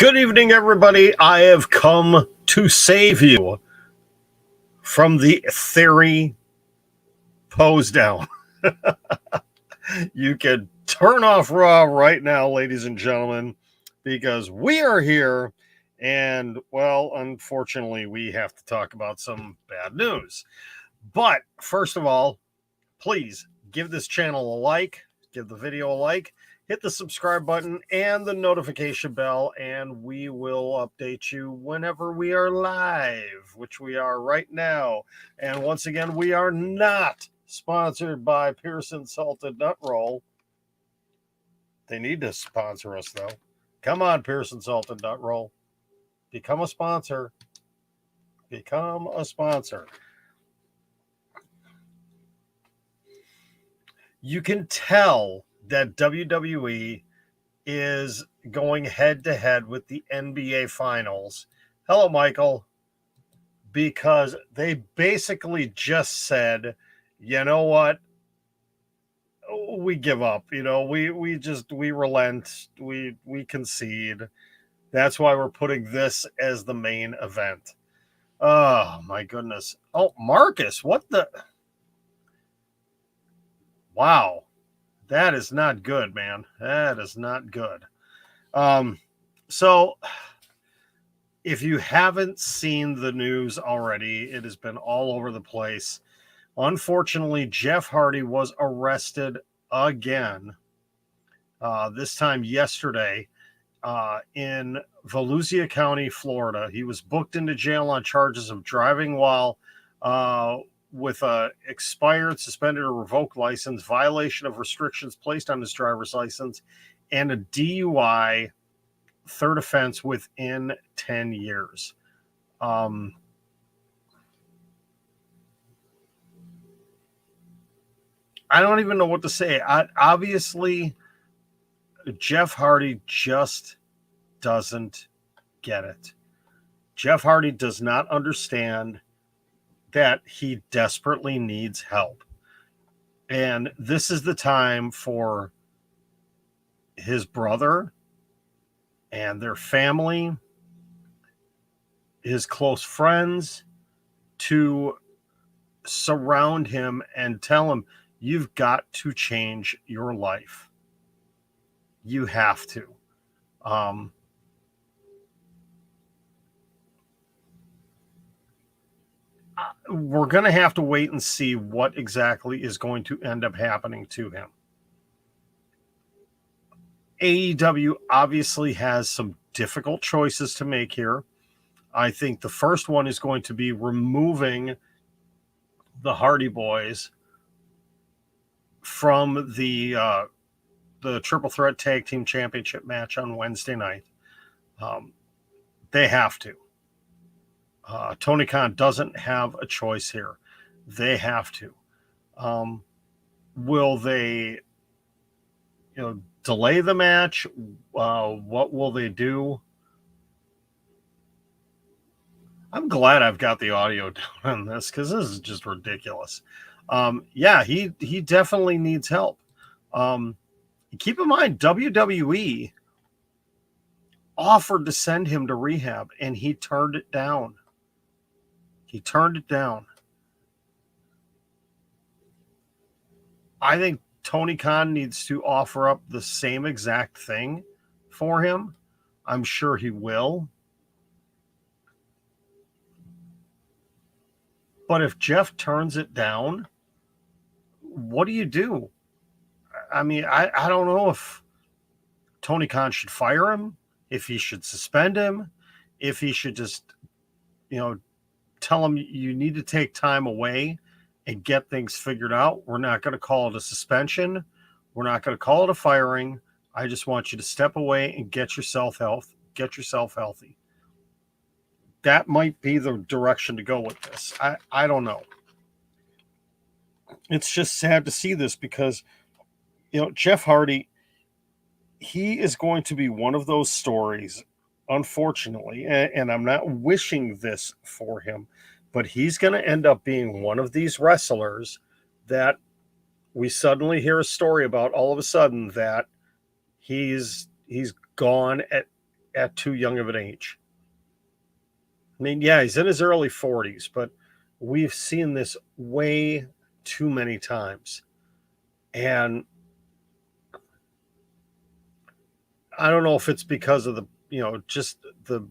Good evening, everybody. I have come to save you from the theory pose down. You can turn off Raw right now, ladies and gentlemen, because we are here. And, well, unfortunately, we have to talk about some bad news. But first of all, please give this channel a like, give the video a like, hit the subscribe button and the notification bell, and we will update you whenever we are live, which we are right now. And once again, we are not sponsored by Pearson Salted Nut Roll. They need to sponsor us, though. Come on, Pearson Salted Nut Roll. Become a sponsor. Become a sponsor. You can tell that WWE is going head to head with the NBA Finals. Hello, Michael. Because they basically just said, you know what? We give up. You know, we relent. We concede. That's why we're putting this as the main event. Oh, my goodness. Oh, Marcus, what the? Wow. That is not good, man. That is not good. So if you haven't seen the news already, it has been all over the place. Unfortunately, Jeff Hardy was arrested again, this time yesterday, in Volusia County, Florida. He was booked into jail on charges of driving while with a expired, suspended, or revoked license, violation of restrictions placed on his driver's license, and a DUI, third offense within 10 years. I don't even know what to say. Obviously, Jeff Hardy just doesn't get it. Jeff Hardy does not understand that he desperately needs help. And this is the time for his brother and their family, his close friends, to surround him and tell him, you've got to change your life. You have to. We're going to have to wait and see what exactly is going to end up happening to him. AEW obviously has some difficult choices to make here. I think the first one is going to be removing the Hardy Boys from the Triple Threat Tag Team Championship match on Wednesday night. They have to. Tony Khan doesn't have a choice here. They have to. Will they, delay the match? What will they do? I'm glad I've got the audio down on this because this is just ridiculous. Yeah, he definitely needs help. Keep in mind, WWE offered to send him to rehab, and he turned it down. He turned it down. I think Tony Khan needs to offer up the same exact thing for him. I'm sure he will. But if Jeff turns it down, what do you do? I mean, I don't know if Tony Khan should fire him, if he should suspend him, if he should just, tell him you need to take time away and get things figured out. We're not going to call it a suspension. We're not going to call it a firing. I just want you to step away and get yourself healthy. That might be the direction to go with this. I don't know. It's just sad to see this because, Jeff Hardy, he is going to be one of those stories, unfortunately, and I'm not wishing this for him, but he's going to end up being one of these wrestlers that we suddenly hear a story about all of a sudden that he's gone at at too young of an age. I mean, yeah, he's in his early 40s, but we've seen this way too many times. And I don't know if it's because of the, just the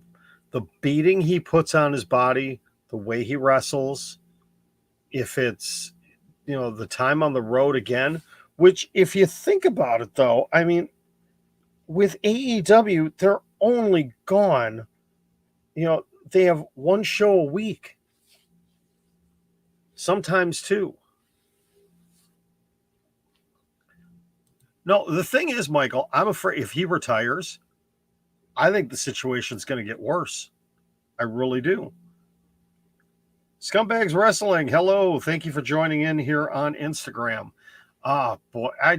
the beating he puts on his body, the way he wrestles, if it's, the time on the road again, which if you think about it though, I mean, with AEW, they're only gone, they have one show a week, sometimes two. No, the thing is, Michael, I'm afraid if he retires, I think the situation's going to get worse. I really do. Scumbags Wrestling, hello. Thank you for joining in here on Instagram. Boy, I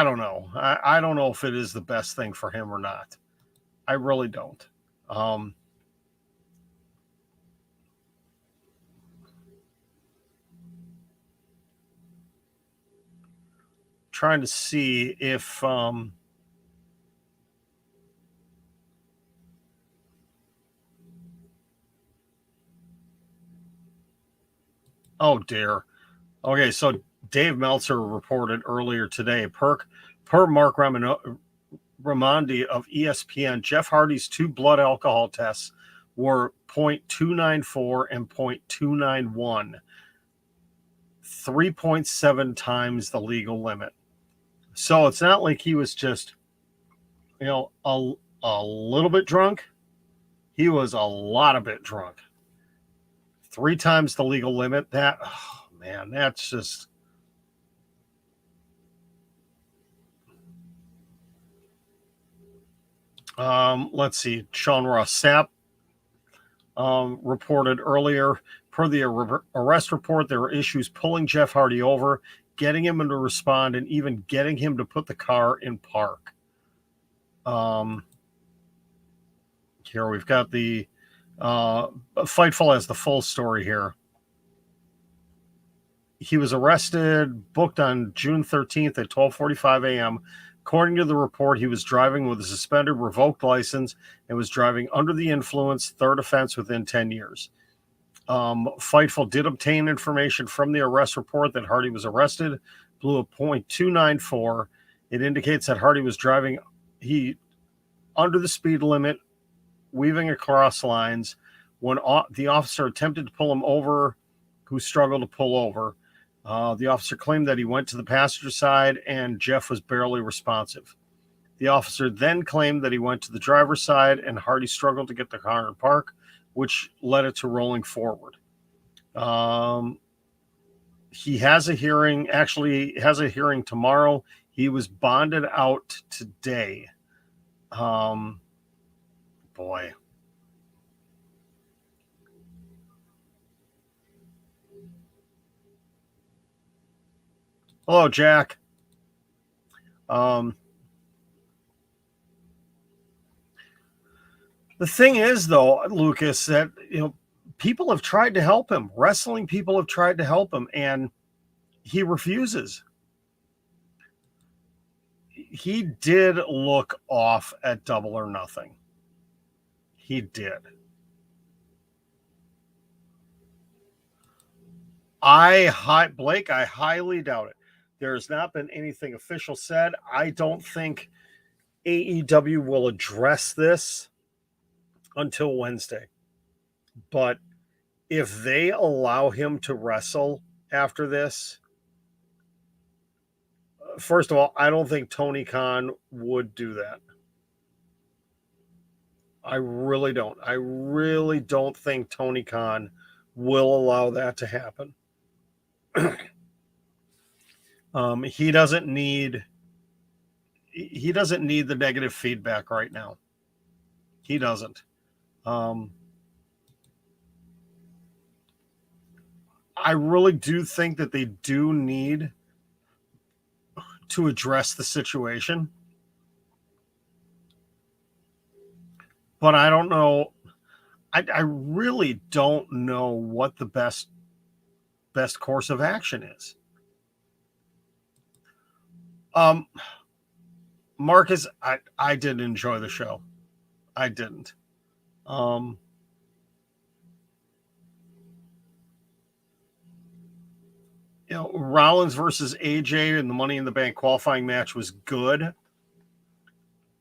don't know. I don't know if it is the best thing for him or not. I really don't. Trying to see if oh dear. Okay, so Dave Meltzer reported earlier today, per Mark Raimondi of ESPN, Jeff Hardy's two blood alcohol tests were 0.294 and 0.291, 3.7 times the legal limit. So it's not like he was just, a little bit drunk. He was a lot of bit drunk. 3 times the legal limit. That, oh man, that's just. Let's see. Sean Ross Sapp reported earlier, per the arrest report, there were issues pulling Jeff Hardy over, getting him to respond, and even getting him to put the car in park. Here we've got the Fightful has the full story here. He was arrested, booked on June 13th at 12:45 a.m. According to the report, he was driving with a suspended, revoked license and was driving under the influence, third offense within 10 years. Fightful did obtain information from the arrest report that Hardy was arrested, blew a .294. It indicates that Hardy was driving under the speed limit, weaving across lines. When the officer attempted to pull him over, who struggled to pull over, the officer claimed that he went to the passenger side and Jeff was barely responsive. The officer then claimed that he went to the driver's side and Hardy struggled to get the car in park, which led it to rolling forward. He has a hearing, tomorrow. He was bonded out today. Boy. Hello, Jack. The thing is, though, Lucas, that people have tried to help him. Wrestling people have tried to help him, and he refuses. He did look off at Double or Nothing. He did. Blake, I highly doubt it. There has not been anything official said. I don't think AEW will address this until Wednesday. But if they allow him to wrestle after this, first of all, I don't think Tony Khan would do that. I really don't. I really don't think Tony Khan will allow that to happen. He doesn't need the negative feedback right now. He doesn't. I really do think that they do need to address the situation. But I don't know. I really don't know what the best best course of action is. Marcus, I didn't enjoy the show. I didn't. Rollins versus AJ in the Money in the Bank qualifying match was good.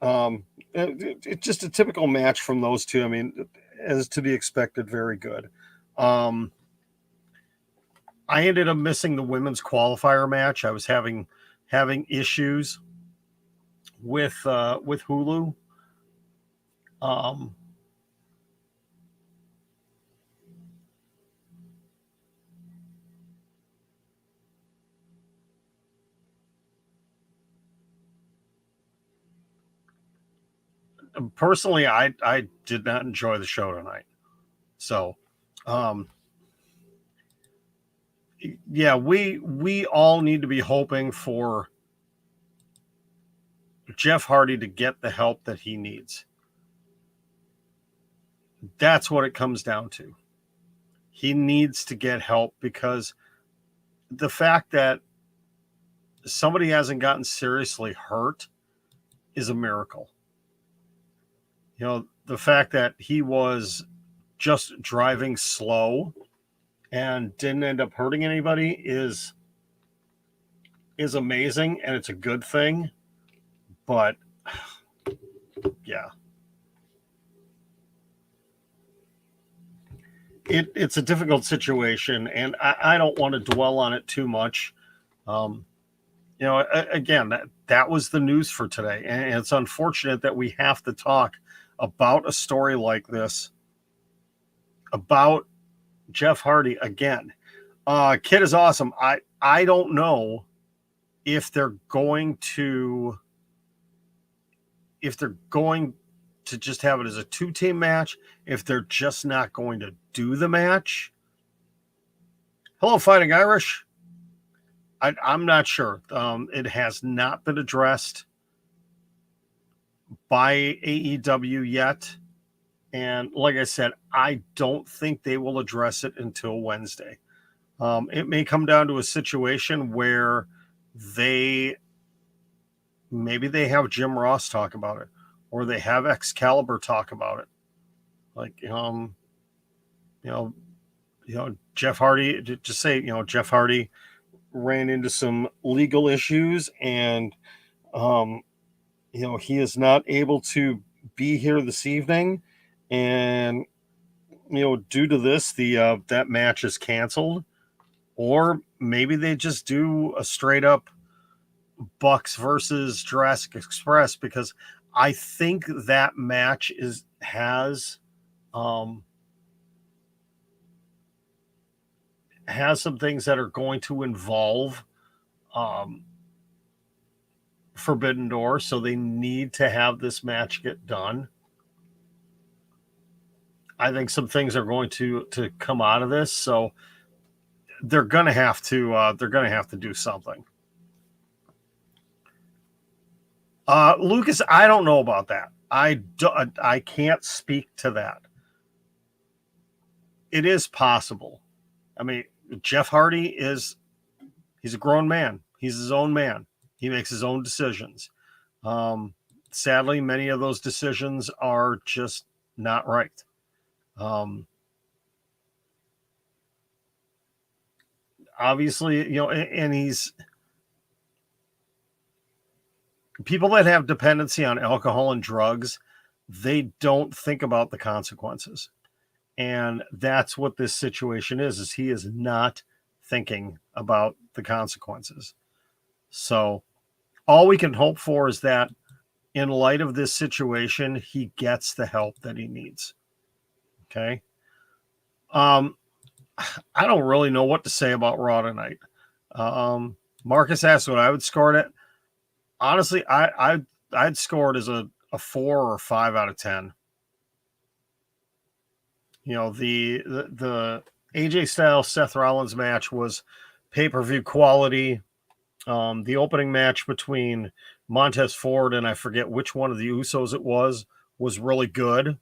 It's just a typical match from those two. I mean, as to be expected, very good. I ended up missing the women's qualifier match. I was having issues with Hulu. Personally, I did not enjoy the show tonight. So, yeah, we all need to be hoping for Jeff Hardy to get the help that he needs. That's what it comes down to. He needs to get help, because the fact that somebody hasn't gotten seriously hurt is a miracle. The fact that he was just driving slow and didn't end up hurting anybody is amazing, and it's a good thing. But yeah, it's a difficult situation, and I don't want to dwell on it too much. Again, that was the news for today, and it's unfortunate that we have to talk about a story like this, about Jeff Hardy again. Kid is awesome. I don't know if they're going to just have it as a 2-team match, if they're just not going to do the match. Hello, Fighting Irish. I'm not sure. It has not been addressed by AEW yet. And like I said, I don't think they will address it until Wednesday. It may come down to a situation where maybe they have Jim Ross talk about it, or they have Excalibur talk about it. Like, Jeff Hardy, just say, Jeff Hardy ran into some legal issues, and, he is not able to be here this evening. And, due to this, that match is canceled. Or maybe they just do a straight up Bucks versus Jurassic Express, because I think that match has some things that are going to involve Forbidden Door, so they need to have this match get done. I think some things are going to come out of this, so they're going to have to do something. Lucas, I don't know about that. I can't speak to that. It is possible. I mean, Jeff Hardy he's a grown man. He's his own man. He makes his own decisions. Sadly, many of those decisions are just not right. Obviously, and people that have dependency on alcohol and drugs, they don't think about the consequences. And that's what this situation is he is not thinking about the consequences. So all we can hope for is that in light of this situation, he gets the help that he needs. Okay. I don't really know what to say about Raw tonight. Marcus asked what I would score it. Honestly, I'd score it as a 4 or 5 out of 10. The AJ Styles Seth Rollins match was pay-per-view quality. The opening match between Montez Ford and I forget which one of the Usos it was really good.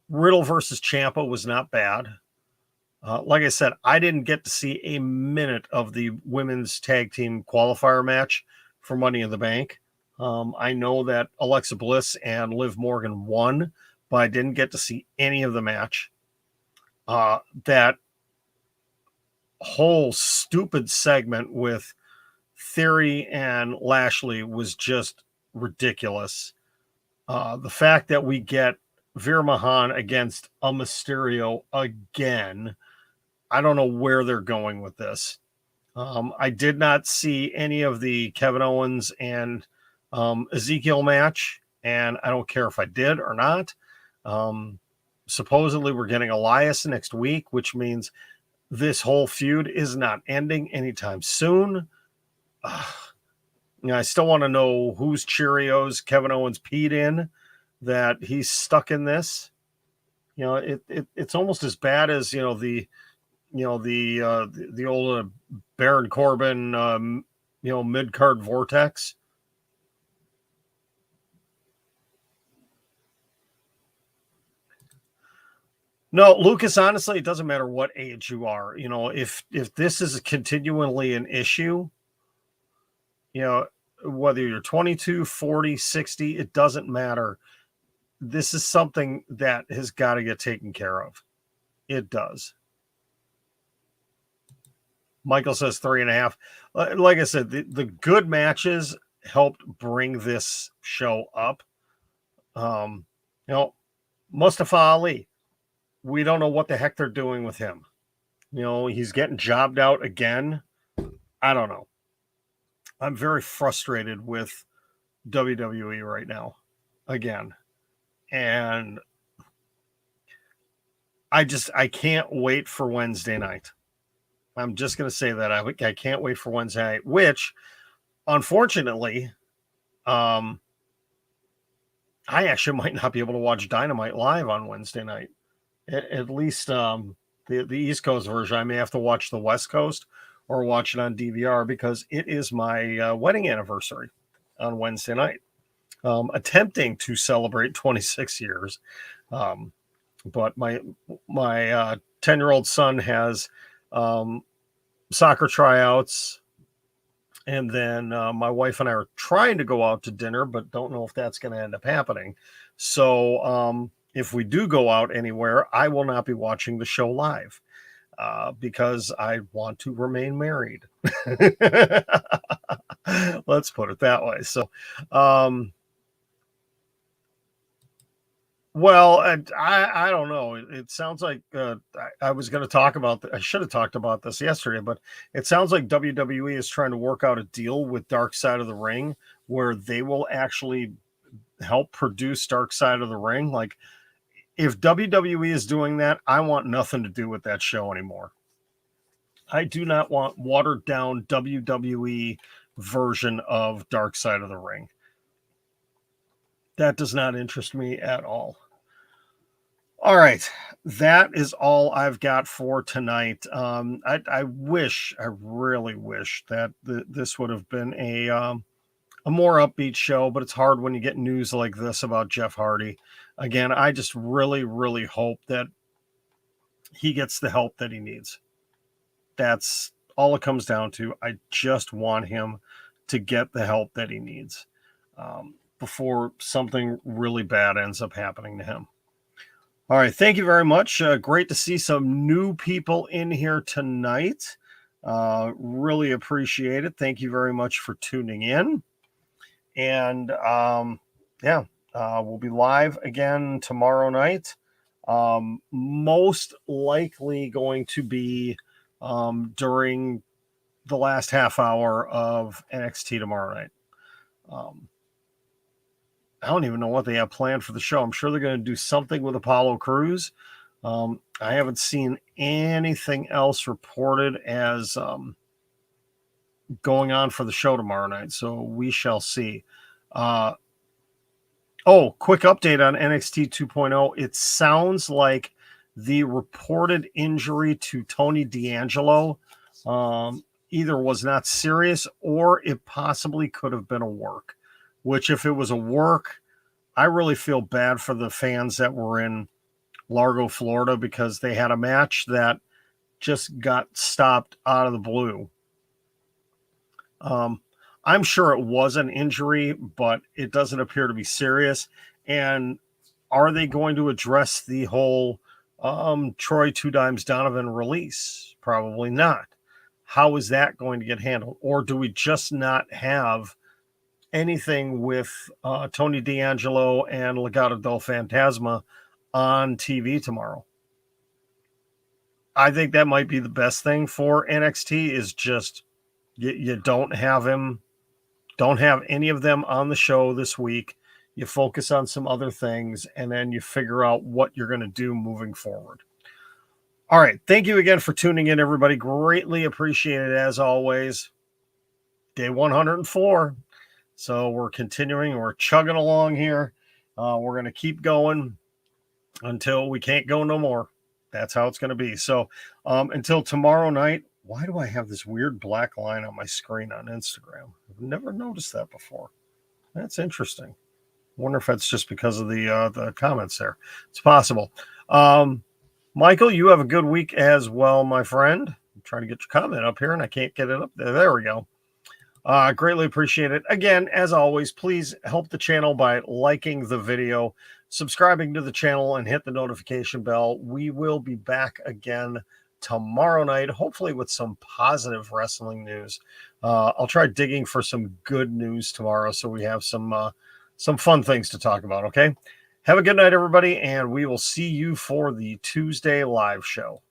Riddle versus Ciampa was not bad. Like I said, I didn't get to see a minute of the women's tag team qualifier match for Money in the Bank. I know that Alexa Bliss and Liv Morgan won, but I didn't get to see any of the match. That whole stupid segment with Theory and Lashley was just ridiculous. The fact that we get Veer Mahan against a Mysterio again, I don't know where they're going with this. I did not see any of the Kevin Owens and Ezekiel match, and I don't care if I did or not. Supposedly, we're getting Elias next week, which means this whole feud is not ending anytime soon. I still want to know whose Cheerios Kevin Owens peed in that he's stuck in this. It's almost as bad as the old Baron Corbin mid card vortex. No, Lucas, honestly, it doesn't matter what age you are. If this is continually an issue, whether you're 22, 40, 60, it doesn't matter. This is something that has got to get taken care of. It does. Michael says 3.5. Like I said, the good matches helped bring this show up. Mustafa Ali, we don't know what the heck they're doing with him. He's getting jobbed out again. I don't know. I'm very frustrated with WWE right now again. And I can't wait for Wednesday night. I'm just going to say that I can't wait for Wednesday night, which unfortunately, I actually might not be able to watch Dynamite live on Wednesday night. At least the East Coast version. I may have to watch the West Coast or watch it on DVR because it is my wedding anniversary on Wednesday night. Attempting to celebrate 26 years. But my 10-year-old son has soccer tryouts, and then my wife and I are trying to go out to dinner, but don't know if that's going to end up happening. So if we do go out anywhere, I will not be watching the show live because I want to remain married. Let's put it that way. So, well, I don't know. It sounds like I was going to talk about. I should have talked about this yesterday, but it sounds like WWE is trying to work out a deal with Dark Side of the Ring where they will actually help produce Dark Side of the Ring. Like, if WWE is doing that, I want nothing to do with that show anymore. I do not want watered down WWE version of Dark Side of the Ring. That does not interest me at all. All right. That is all I've got for tonight. I really wish that this would have been a more upbeat show, but it's hard when you get news like this about Jeff Hardy. Again, I just really, really hope that he gets the help that he needs. That's all it comes down to. I just want him to get the help that he needs before something really bad ends up happening to him. All right. Thank you very much. Great to see some new people in here tonight. Really appreciate it. Thank you very much for tuning in. And we'll be live again tomorrow night. Most likely going to be during the last half hour of NXT tomorrow night. I don't even know what they have planned for the show. I'm sure they're going to do something with Apollo Crews. I haven't seen anything else reported as going on for the show tomorrow night, so we shall see. Quick update on NXT 2.0. It sounds like the reported injury to Tony D'Angelo either was not serious or it possibly could have been a work, which if it was a work, I really feel bad for the fans that were in Largo, Florida, because they had a match that just got stopped out of the blue. I'm sure it was an injury, but it doesn't appear to be serious. And are they going to address the whole Troy Two Dimes Donovan release? Probably not. How is that going to get handled? Or do we just not have anything with Tony D'Angelo and Legado del Fantasma on TV tomorrow? I think that might be the best thing for NXT is just you don't have him, don't have any of them on the show this week. You focus on some other things, and then you figure out what you're going to do moving forward. All right. Thank you again for tuning in, everybody. Greatly appreciated as always. Day 104. So we're continuing. We're chugging along here. We're going to keep going until we can't go no more. That's how it's going to be. So until tomorrow night, why do I have this weird black line on my screen on Instagram? I've never noticed that before. That's interesting. Wonder if that's just because of the comments there. It's possible. Michael, you have a good week as well, my friend. I'm trying to get your comment up here, and I can't get it up there. There we go. Greatly appreciate it. Again, as always, please help the channel by liking the video, subscribing to the channel, and hit the notification bell. We will be back again tomorrow night, hopefully with some positive wrestling news. I'll try digging for some good news tomorrow so we have some fun things to talk about, okay? Have a good night, everybody, and we will see you for the Tuesday live show.